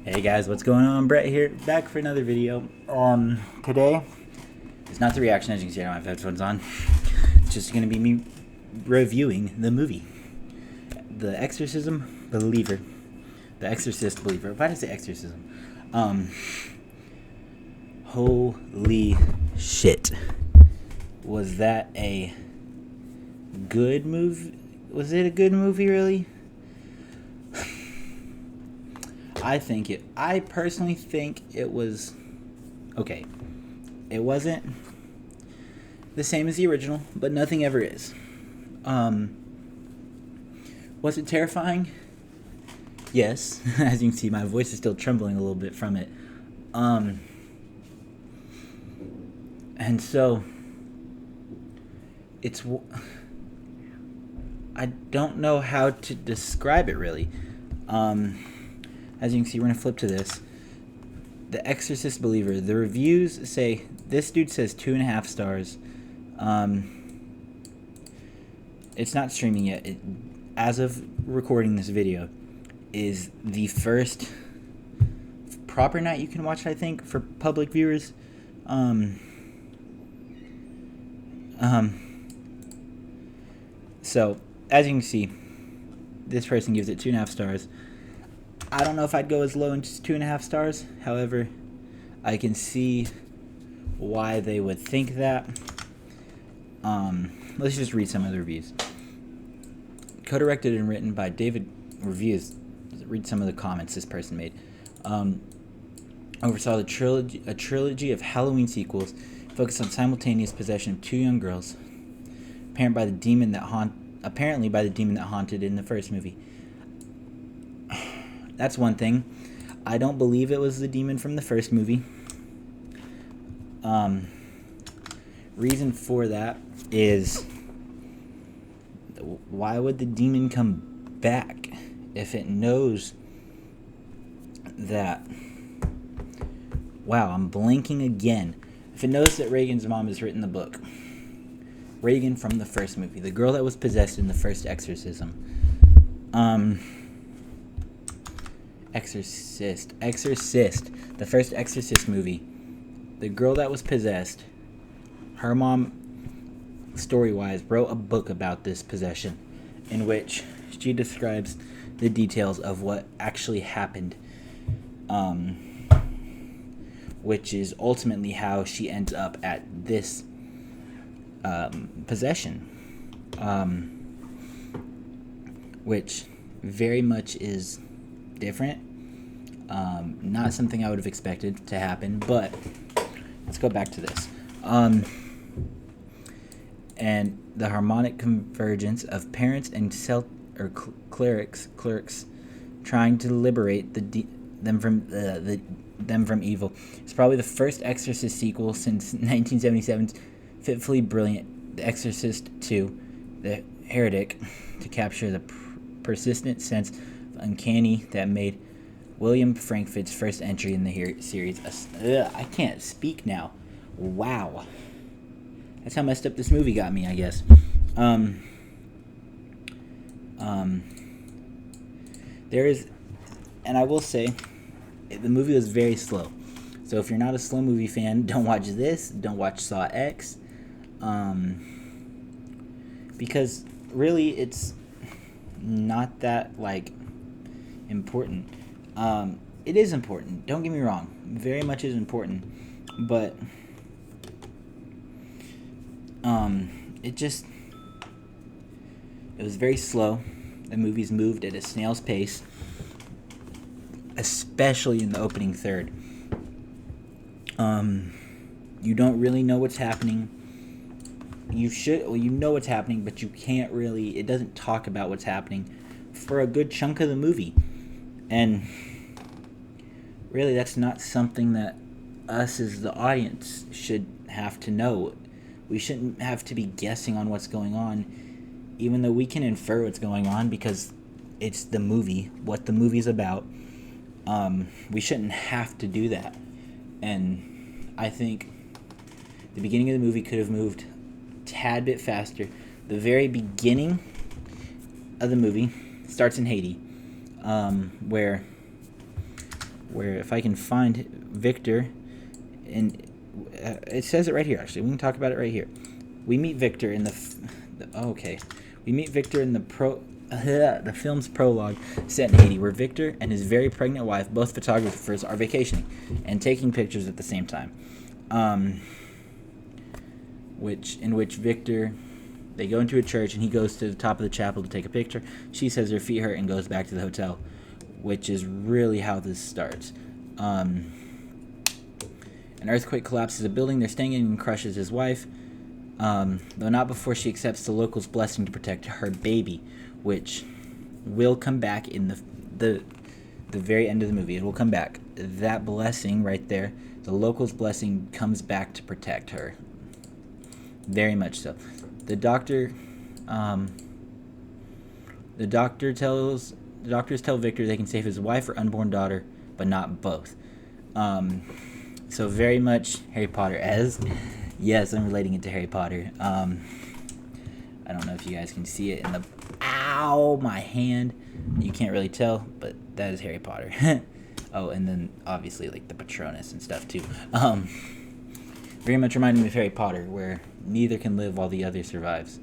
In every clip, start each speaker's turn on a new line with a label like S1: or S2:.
S1: Hey guys, what's going on? Brett here, back for another video. Today, it's not the reaction, as you can see I don't have headphones on. It's just gonna be me reviewing the movie. The Exorcism Believer. The Exorcist Believer. Why did I say exorcism? Holy shit. Was that a good movie? Was it a good movie, really? I personally think it was okay. It wasn't the same as the original, but nothing ever is. Was it terrifying? Yes. As you can see, my voice is still trembling a little bit from it. And so I don't know how to describe it really. As you can see, we're going to flip to this. The Exorcist Believer. The reviews say, this dude says 2.5 stars. It's not streaming yet. As of recording this video, is the first proper night you can watch it, I think, for public viewers. So, as you can see, this person gives it 2.5 stars. I don't know if I'd go as low as 2.5 stars. However, I can see why they would think that. Let's just read some of the reviews. Co-directed and written by David Reviews. Read some of the comments this person made. Oversaw a trilogy of Halloween sequels focused on simultaneous possession of 2 young girls, apparently by the demon that haunted in the first movie. That's one thing. I don't believe it was the demon from the first movie. Reason for that is, why would the demon come back if it knows that... Wow, I'm blanking again. If it knows that Reagan's mom has written the book. Reagan from the first movie. The girl that was possessed in the first exorcism. Exorcist. The first Exorcist movie. The girl that was possessed, her mom, story-wise, wrote a book about this possession, in which she describes the details of what actually happened, which is ultimately how she ends up at this possession, which very much is different. Not something I would have expected to happen, but let's go back to this. And the harmonic convergence of parents and clerics trying to liberate them from evil. It's probably the first Exorcist sequel since 1977's fitfully brilliant The Exorcist 2, The Heretic, to capture the persistent sense of uncanny that made William Frankfurt's first entry in the series. I can't speak now. Wow. That's how messed up this movie got me, I guess. There is, and I will say, the movie was very slow. So if you're not a slow movie fan, don't watch this. Don't watch Saw X. Because really, it's not that, important. It is important. Don't get me wrong. Very much is important. But, it was very slow. The movies moved at a snail's pace, especially in the opening third. You don't really know what's happening. You know what's happening, but you can't really, it doesn't talk about what's happening for a good chunk of the movie. And really, that's not something that us as the audience should have to know. We shouldn't have to be guessing on what's going on, even though we can infer what's going on because it's the movie, what the movie's about. We shouldn't have to do that. And I think the beginning of the movie could have moved a tad bit faster. The very beginning of the movie starts in Haiti, where where if I can find Victor, and it says it right here. Actually, we can talk about it right here. We meet Victor in we meet Victor in the film's prologue set in Haiti, where Victor and his very pregnant wife, both photographers, are vacationing and taking pictures at the same time. In which Victor, they go into a church and he goes to the top of the chapel to take a picture. She says her feet hurt and goes back to the hotel, which is really how this starts. An earthquake collapses a building they're staying in and crushes his wife, though not before she accepts the locals' blessing to protect her baby, which will come back in the very end of the movie. It will come back. That blessing right there, the locals' blessing, comes back to protect her. Very much so. The doctors tell Victor they can save his wife or unborn daughter, but not both. So very much Harry Potter as. Yes, I'm relating it to Harry Potter. I don't know if you guys can see it in the... Ow! My hand. You can't really tell, but that is Harry Potter. Oh, and then obviously like the Patronus and stuff too. Very much reminded me of Harry Potter, where neither can live while the other survives.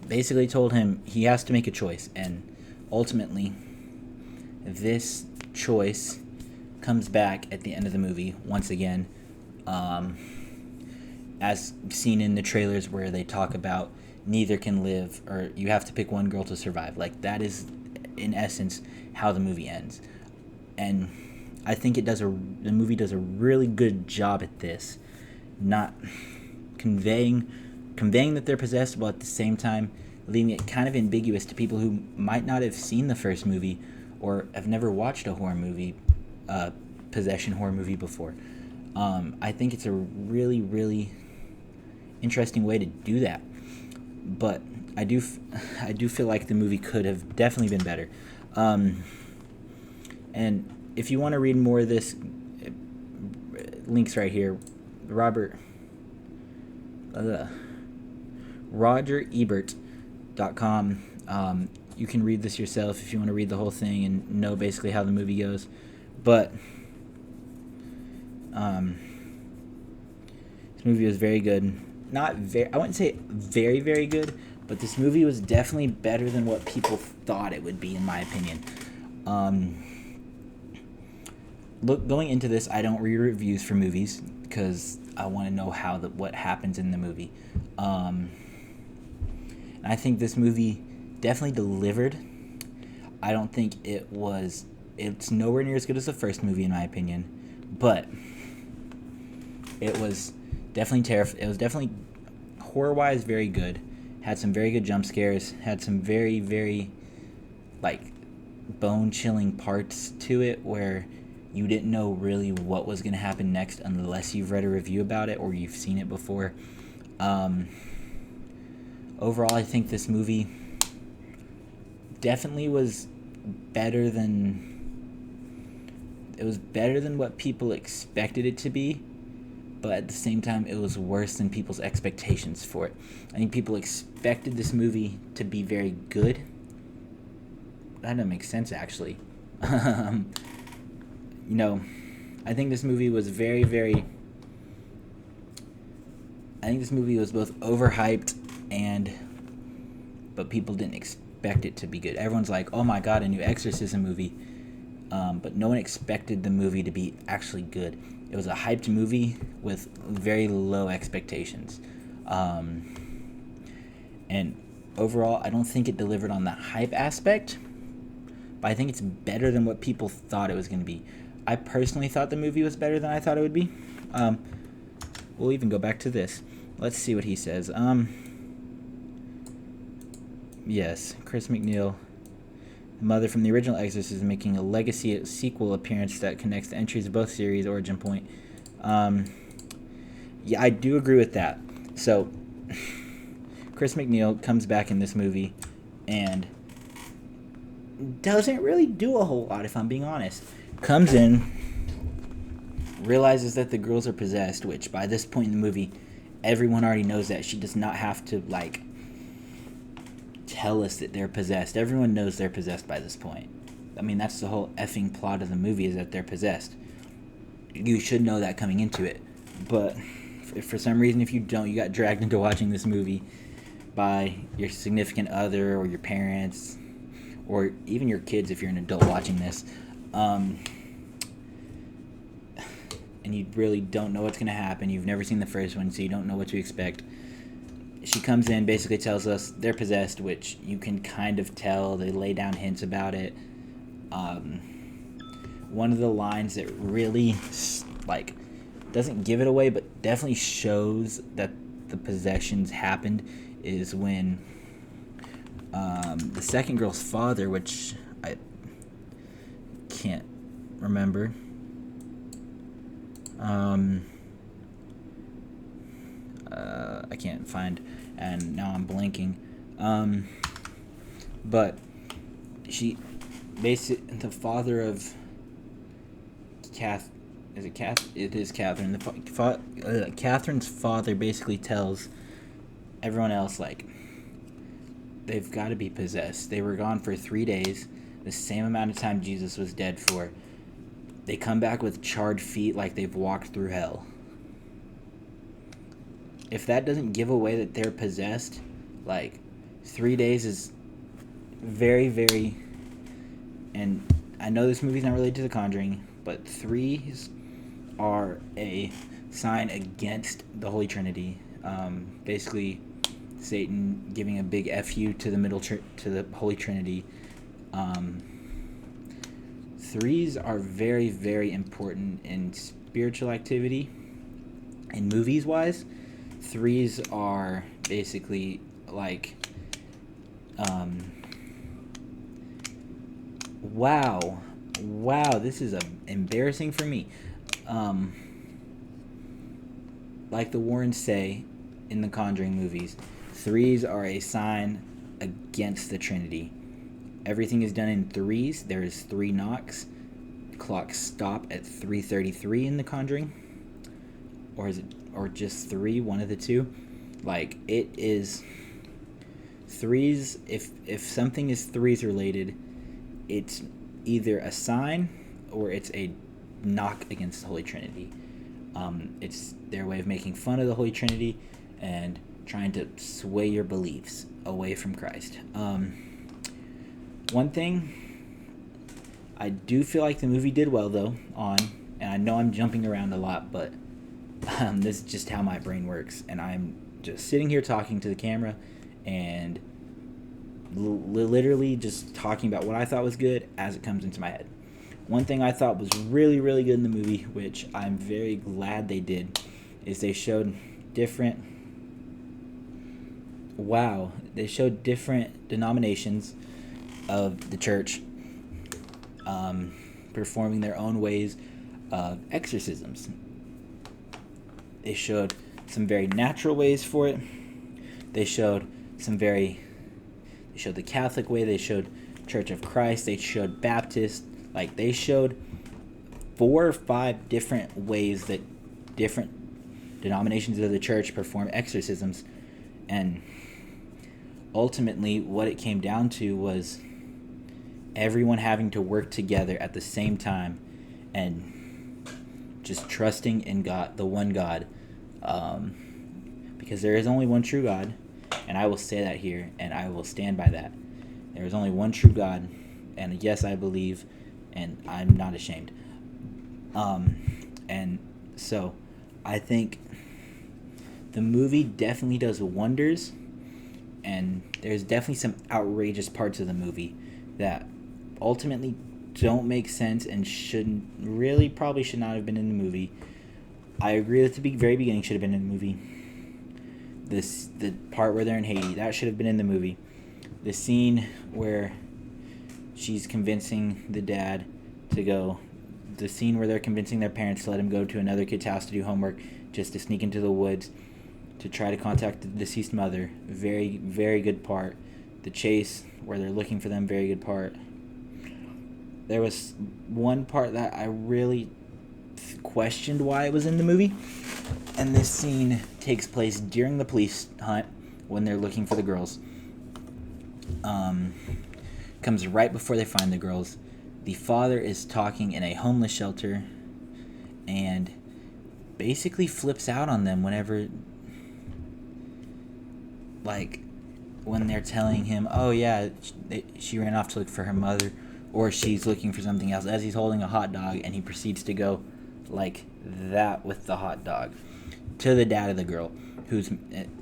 S1: Basically told him he has to make a choice, and ultimately this choice comes back at the end of the movie once again, as seen in the trailers where they talk about neither can live, or you have to pick one girl to survive. Like, that is in essence how the movie ends. And I think the movie does a really good job at this, not conveying that they're possessed, while at the same time leaving it kind of ambiguous to people who might not have seen the first movie or have never watched a horror movie, possession horror movie before. I think it's a really, really interesting way to do that. But I do feel like the movie could have definitely been better. And if you want to read more of this, links right here. RogerEbert.com. You can read this yourself if you want to read the whole thing and know basically how the movie goes. But this movie was very good. I wouldn't say very, very good, but this movie was definitely better than what people thought it would be, in my opinion. Going into this, I don't read reviews for movies because I want to know what happens in the movie. And I think this movie definitely delivered. I don't think it's nowhere near as good as the first movie, in my opinion, but it was definitely It was definitely horror-wise very good. Had some very good jump scares. Had some very, very bone-chilling parts to it where you didn't know really what was going to happen next unless you've read a review about it or you've seen it before. Overall, I think this movie definitely was better than what people expected it to be, but at the same time, it was worse than people's expectations for it. I think people expected this movie to be very good. That doesn't make sense, actually. I think this movie was very, very... I think this movie was both overhyped but people didn't expect it to be good. Everyone's like, oh my god, a new Exorcism movie. But no one expected the movie to be actually good. It was a hyped movie with very low expectations. And overall, I don't think it delivered on the hype aspect, but I think it's better than what people thought it was going to be. I personally thought the movie was better than I thought it would be. We'll even go back to this. Let's see what he says. Yes, Chris McNeil, the mother from the original Exorcist, is making a legacy sequel appearance that connects the entries of both series' origin point. Yeah, I do agree with that. So, Chris McNeil comes back in this movie and doesn't really do a whole lot, if I'm being honest. Comes in, realizes that the girls are possessed, which by this point in the movie, everyone already knows that. She does not have to, tell us that they're possessed. Everyone knows they're possessed by this point. I mean, that's the whole effing plot of the movie, is that they're possessed. You should know that coming into it. But for some reason, if you don't, you got dragged into watching this movie by your significant other or your parents or even your kids if you're an adult watching this. And you really don't know what's going to happen. You've never seen the first one, so you don't know what to expect. She comes in, basically tells us they're possessed, which you can kind of tell. They lay down hints about it. One of the lines that really, like, doesn't give it away, but definitely shows that the possessions happened is when the second girl's father, which I can't remember, I can't find, and now I'm blanking. But she, the father of is it Kath? It is Catherine. Catherine's father basically tells everyone else, like, they've got to be possessed. They were gone for 3 days, the same amount of time Jesus was dead for. They come back with charred feet like they've walked through hell. If that doesn't give away that they're possessed, like, 3 days is very, very... And I know this movie's not related to The Conjuring, but 3s are a sign against the Holy Trinity. Basically, Satan giving a big FU to the Holy Trinity. 3s are very, very important in spiritual activity. And movies-wise, 3s are basically like, wow, this is embarrassing for me. Like the Warrens say in the Conjuring movies, 3s are a sign against the Trinity. Everything is done in 3s. There is 3 knocks. Clocks stop at 3:33 in The Conjuring, or just 3, one of the two. Like, it is 3s. If something is 3s related, it's either a sign or it's a knock against the Holy Trinity. It's their way of making fun of the Holy Trinity and trying to sway your beliefs away from Christ. One thing I do feel like the movie did well, though, and I know I'm jumping around a lot, but this is just how my brain works, and I'm just sitting here talking to the camera and literally just talking about what I thought was good as it comes into my head. One thing I thought was really, really good in the movie, which I'm very glad they did, is they showed different denominations of the church performing their own ways of exorcisms. They showed some very natural ways for it. They showed the Catholic way. They showed Church of Christ. They showed Baptist. Like, they showed 4 or 5 different ways that different denominations of the church perform exorcisms. And ultimately, what it came down to was everyone having to work together at the same time and just trusting in God, the one God. Because there is only one true God, and I will say that here, and I will stand by that. There is only one true God, and yes, I believe, and I'm not ashamed. And so I think the movie definitely does wonders, and there's definitely some outrageous parts of the movie that ultimately don't make sense and probably should not have been in the movie. I agree that the very beginning should have been in the movie. The part where they're in Haiti, that should have been in the movie. The scene where she's convincing the dad to go, the scene where they're convincing their parents to let him go to another kid's house to do homework, just to sneak into the woods to try to contact the deceased mother, very, very good part. The chase where they're looking for them, very good part. There was one part that I really questioned why it was in the movie, and this scene takes place during the police hunt when they're looking for the girls. Um, comes right before they find the girls. The father is talking in a homeless shelter and basically flips out on them whenever, like, when they're telling him, oh yeah, she ran off to look for her mother, or she's looking for something else, as he's holding a hot dog, and he proceeds to go like that with the hot dog to the dad of the girl,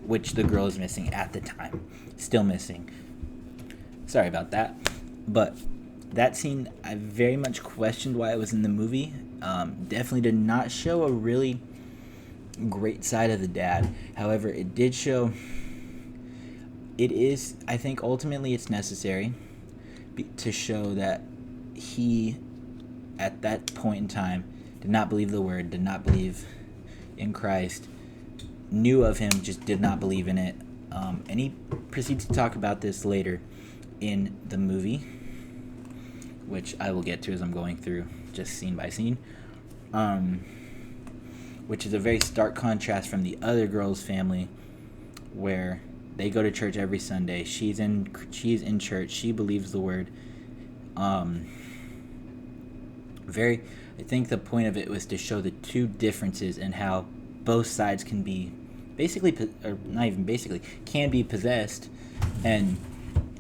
S1: which the girl is missing at the time, still missing. Sorry about that, but that scene, I very much questioned why it was in the movie. Definitely did not show a really great side of the dad. However, it did show. It is, I think, ultimately it's necessary to show that he, at that point in time, did not believe the word, did not believe in Christ, knew of him, just did not believe in it. And he proceeds to talk about this later in the movie, which I will get to as I'm going through just scene by scene, which is a very stark contrast from the other girl's family, where they go to church every Sunday. She's in church. She believes the word. I think the point of it was to show the two differences in how both sides can be basically, or not even basically, can be possessed, and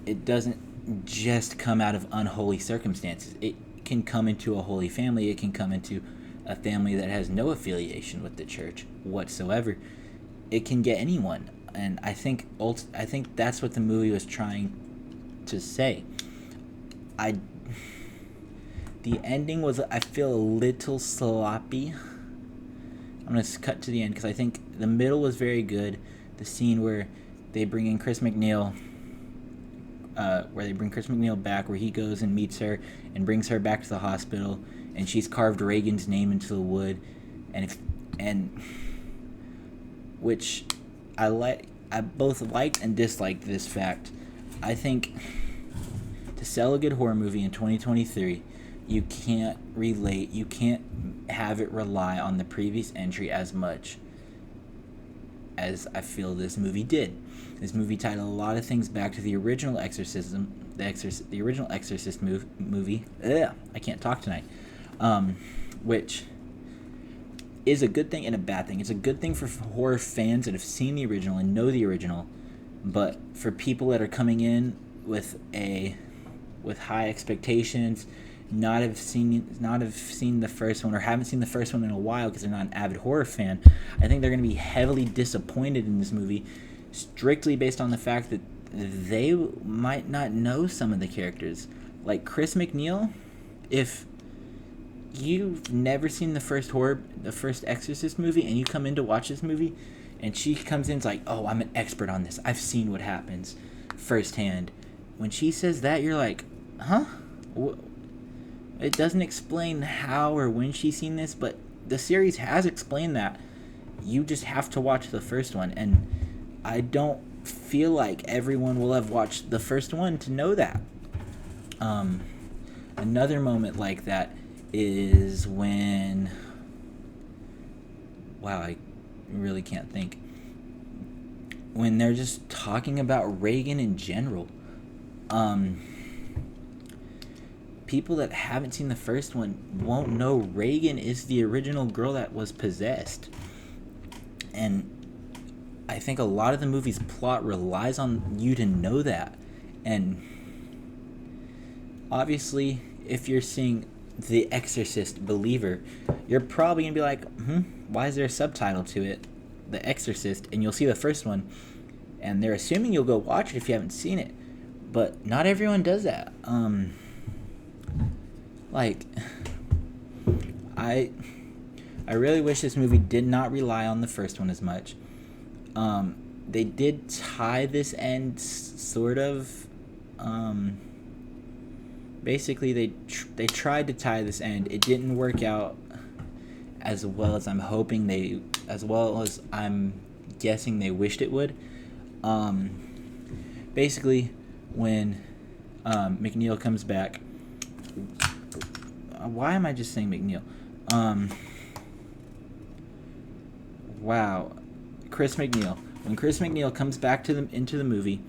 S1: it doesn't just come out of unholy circumstances. It can come into a holy family. It can come into a family that has no affiliation with the church whatsoever. It can get anyone. And I think that's what the movie was trying to say. The ending was, I feel, a little sloppy. I'm going to cut to the end because I think the middle was very good. The scene where they bring in Chris McNeil, back, where he goes and meets her and brings her back to the hospital, and she's carved Reagan's name into the wood, and which I both liked and disliked this fact. I think to sell a good horror movie in 2023, you can't have it rely on the previous entry as much as I feel this movie did. This movie tied a lot of things back to the original the original Exorcist movie. Ugh, I can't talk tonight. Which is a good thing and a bad thing. It's a good thing for horror fans that have seen the original and know the original, but for people that are coming in with high expectations, not have seen the first one, or haven't seen the first one in a while because they're not an avid horror fan, I think they're going to be heavily disappointed in this movie, strictly based on the fact that they might not know some of the characters. Like Chris McNeil, if you've never seen the first Exorcist movie and you come in to watch this movie and she comes in, it's like, oh, I'm an expert on this, I've seen what happens firsthand. When she says that, you're like, huh? It doesn't explain how or when she's seen this, but the series has explained that. You just have to watch the first one, and I don't feel like everyone will have watched the first one to know that. Another moment like that is when, wow, I really can't think, when they're just talking about Reagan in general. People that haven't seen the first one won't know Reagan is the original girl that was possessed, and I think a lot of the movie's plot relies on you to know that. And obviously, if you're seeing The Exorcist Believer, you're probably going to be like, why is there a subtitle to it, The Exorcist? And you'll see the first one, and they're assuming you'll go watch it if you haven't seen it. But not everyone does that. I really wish this movie did not rely on the first one as much. They did tie this end sort of. Basically, they tried to tie this end. It didn't work out as well as I'm hoping as well as I'm guessing they wished it would. Basically, when McNeil comes back. Why am I just saying McNeil? Wow. Chris McNeil. When Chris McNeil comes back into the movie,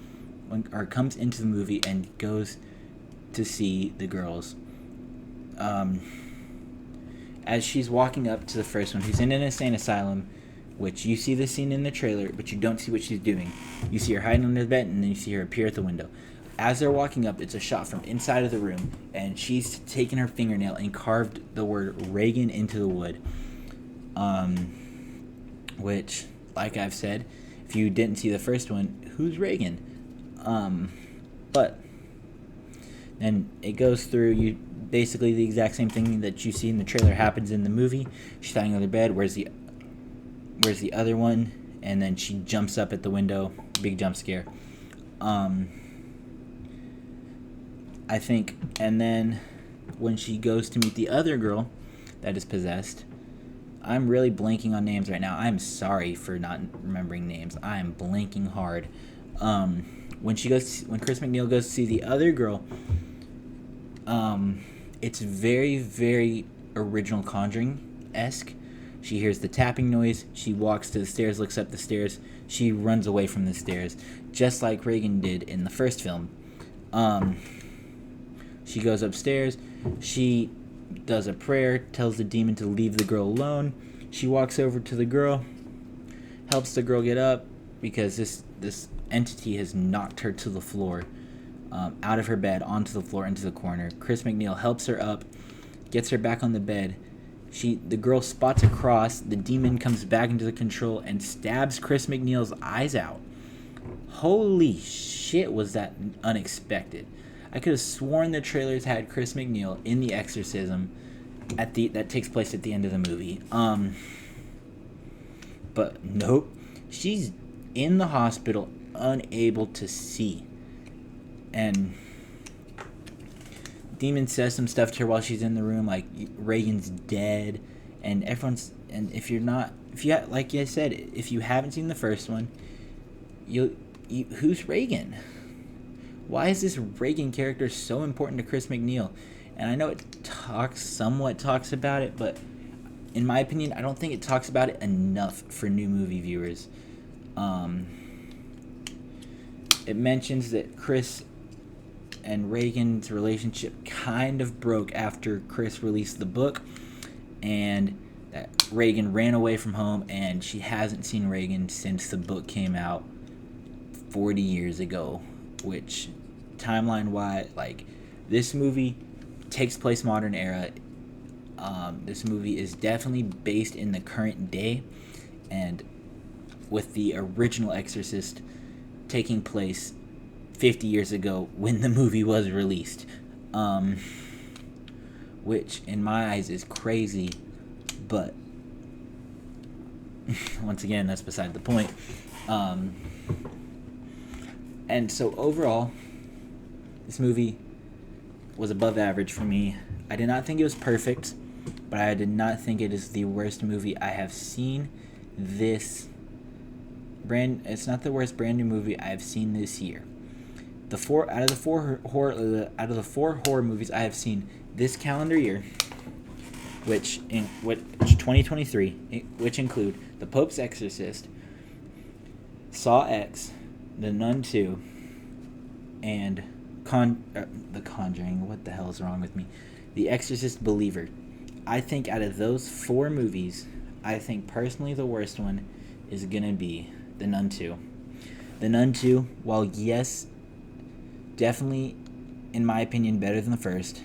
S1: or comes into the movie and goes to see the girls. As she's walking up to the first one, who's in an insane asylum, which you see the scene in the trailer, but you don't see what she's doing. You see her hiding under the bed, and then you see her appear at the window. As they're walking up, it's a shot from inside of the room, and she's taken her fingernail and carved the word Reagan into the wood. Which, like I've said, if you didn't see the first one, who's Reagan? But then it goes through, you basically the exact same thing that you see in the trailer happens in the movie. She's lying on the bed. Where's the other one? And then she jumps up at the window. Big jump scare. I think, and then when she goes to meet the other girl that is possessed, I'm really blanking on names right now. I'm sorry for not remembering names. I am blanking hard. When Chris McNeil goes to see the other girl, it's very, very original Conjuring-esque. She hears the tapping noise. She walks to the stairs, looks up the stairs. She runs away from the stairs, just like Reagan did in the first film. She goes upstairs. She does a prayer, tells the demon to leave the girl alone. She walks over to the girl, helps the girl get up because this entity has knocked her to the floor, out of her bed, onto the floor, into the corner. Chris McNeil helps her up, gets her back on the bed. The girl spots a cross. The demon comes back into the control and stabs Chris McNeil's eyes out. Holy shit, was that unexpected. I could have sworn the trailers had Chris McNeil in the exorcism that takes place at the end of the movie. But nope. She's in the hospital, unable to see. And demon says some stuff to her while she's in the room, like Reagan's dead, and like I said, if you haven't seen the first one, who's Reagan? Why is this Reagan character so important to Chris McNeil? And I know it somewhat talks about it, but in my opinion, I don't think it talks about it enough for new movie viewers. It mentions that Chris and Reagan's relationship kind of broke after Chris released the book, and that Reagan ran away from home, and she hasn't seen Reagan since the book came out 40 years ago, which timeline-wise, like, this movie takes place modern era. This movie is definitely based in the current day, and with the original Exorcist taking place 50 years ago when the movie was released, which in my eyes is crazy, but once again, that's beside the point. And so overall, this movie was above average for me. I did not think it was perfect, but I did not think it is the worst movie I have seen it's not the worst brand new movie I have seen this year. Out of the four horror movies I have seen this calendar year, which 2023, which include The Pope's Exorcist, Saw X, The Nun 2, and The Conjuring. What the hell is wrong with me? The Exorcist Believer. I think out of those four movies, I think personally the worst one is gonna be The Nun 2. The Nun 2, while yes, definitely, in my opinion, better than the first.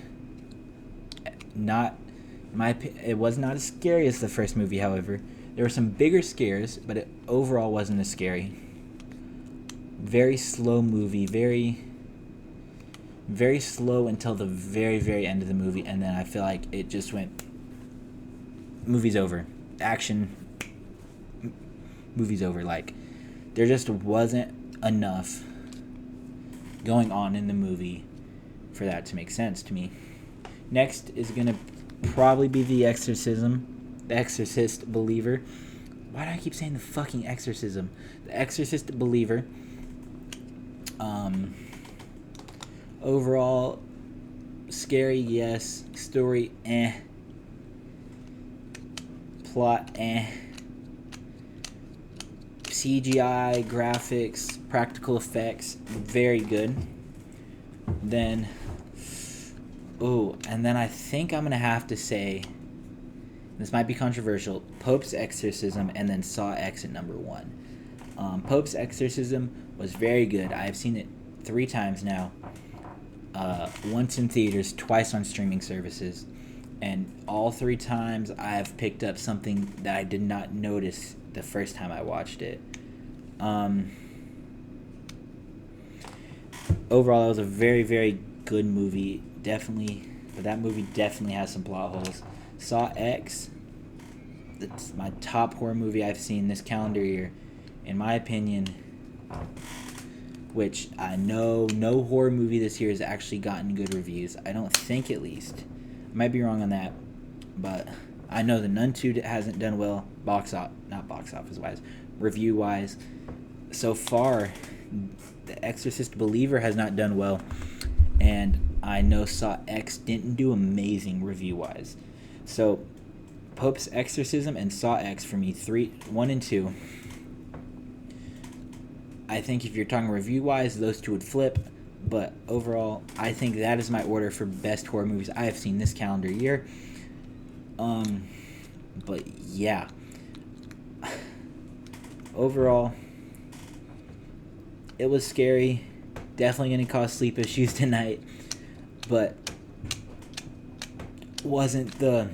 S1: It was not as scary as the first movie, however. There were some bigger scares, but it overall wasn't as scary. Very slow movie, very, very slow until the very, very end of the movie, and then I feel like it just went, movie's over. Action, movie's over. Like, there just wasn't enough going on in the movie for that to make sense to me. Next is gonna probably be The Exorcist Believer. Why do I keep saying the fucking exorcism? The Exorcist Believer. Overall, scary, yes. Story, Plot, CGI, graphics, practical effects, very good. Then, and then I think I'm going to have to say, this might be controversial, Pope's Exorcism and then Saw X at number 1. Pope's Exorcism was very good. I've seen it 3 times now. Once in theaters, twice on streaming services. And all 3 times I've picked up something that I did not notice the first time I watched it. Overall, it was a very, very good movie. Definitely, but that movie definitely has some plot holes. Saw X, it's my top horror movie I've seen this calendar year, in my opinion. Which I know no horror movie this year has actually gotten good reviews. I don't think, at least. I might be wrong on that, but I know The Nun 2 hasn't done well, not box office wise, review wise. So far, The Exorcist Believer has not done well, and I know Saw X didn't do amazing review wise. So Pope's Exorcism and Saw X for me, 1 and 2. I think if you're talking review wise, those 2 would flip. But overall, I think that is my order for best horror movies I have seen this calendar year. But yeah. Overall, it was scary. Definitely going to cause sleep issues tonight. But wasn't the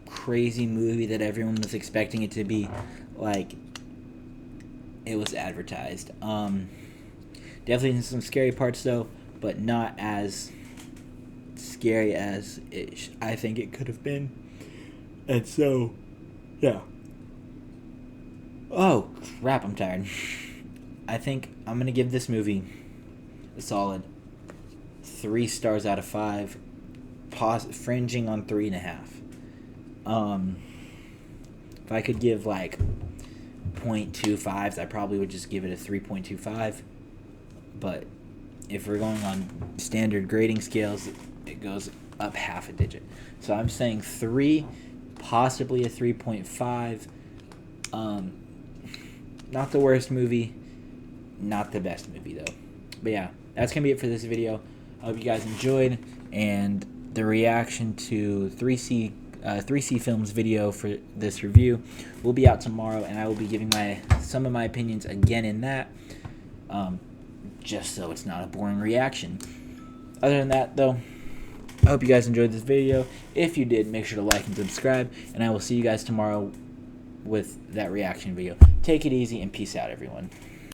S1: crazy movie that everyone was expecting it to be, like it was advertised. Definitely some scary parts though, but not as scary as I think it could have been. And so, yeah. Oh crap! I'm tired. I think I'm gonna give this movie a solid 3 stars out of 5, fringing on 3.5. If I could give like 0.25s, I probably would just give it a 3.25. But if we're going on standard grading scales, it goes up half a digit. So I'm saying 3, possibly a 3.5. Not the worst movie, not the best movie though. But yeah, that's gonna be it for this video. I hope you guys enjoyed, and the reaction to 3C Films video for this review will be out tomorrow, and I will be giving some of my opinions again in that, just so it's not a boring reaction. Other than that though, I hope you guys enjoyed this video. If you did, make sure to like and subscribe, and I will see you guys tomorrow with that reaction video. Take it easy and peace out, everyone.